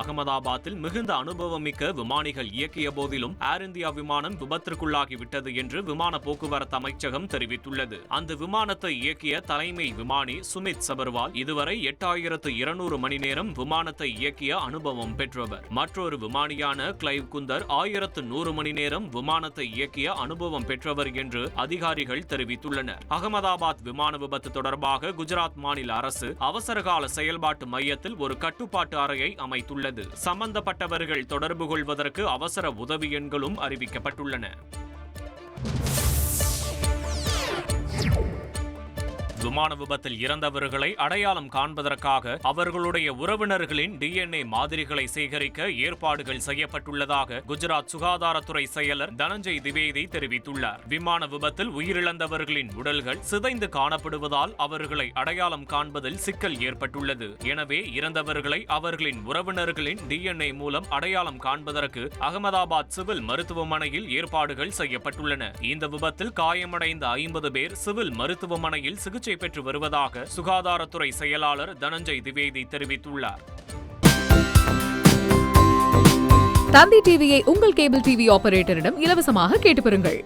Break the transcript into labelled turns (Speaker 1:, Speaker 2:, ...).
Speaker 1: அகமதாபாத்தில் மிகுந்த அனுபவமிக்க விமானிகள் இயக்கிய போதிலும் ஏர் இந்தியா விமானம் விபத்திற்குள்ளாகிவிட்டது என்று விமான போக்குவரத்து அமைச்சகம் தெரிவித்துள்ளது. அந்த விமானத்தை இயக்கிய தலைமை விமானி சுமித் சபர்வால் இதுவரை 8200 மணி நேரம் விமானத்தை இயக்கிய அனுபவம் பெற்றவர். மற்றொரு விமானியான கிளைவ் குந்தர் 1100 மணி நேரம் விமானத்தை இயக்கிய அனுபவம் பெற்றவர் என்று அதிகாரிகள் தெரிவித்துள்ளனர். அகமதாபாத் விமான விபத்து தொடர்பாக குஜராத் மாநில அரசு அவசரகால செயல்பாட்டு மையத்தில் ஒரு கட்டுப்பாட்டு அறையை அமைத்துள்ளது. சம்பந்தப்பட்டவர்கள் தொடர்பு கொள்வதற்கு அவசர உதவி எண்களும் அறிவிக்கப்பட்டுள்ளன. விமான விபத்தில் இறந்தவர்களை அடையாளம் காண்பதற்காக அவர்களுடைய உறவினர்களின் DNA மாதிரிகளை சேகரிக்க ஏற்பாடுகள் செய்யப்பட்டுள்ளதாக குஜராத் சுகாதாரத்துறை செயலர் தனஞ்சய் திவேதி தெரிவித்துள்ளார். விமான விபத்தில் உயிரிழந்தவர்களின் உடல்கள் சிதைந்து காணப்படுவதால் அவர்களை அடையாளம் காண்பதில் சிக்கல் ஏற்பட்டுள்ளது. எனவே இறந்தவர்களை அவர்களின் உறவினர்களின் DNA மூலம் அடையாளம் காண்பதற்கு அகமதாபாத் சிவில் மருத்துவமனையில் ஏற்பாடுகள் செய்யப்பட்டுள்ளன. இந்த விபத்தில் காயமடைந்த 50 பேர் சிவில் மருத்துவமனையில் சிகிச்சை பெற்று வருவதாக சுகாதாரத்துறை செயலாளர் தனஞ்சய் திவேதி தெரிவித்துள்ளார்.
Speaker 2: தந்தி டிவியை உங்கள் கேபிள் டிவி ஆபரேட்டரிடம் இலவசமாக கேட்டு பெறுங்கள்.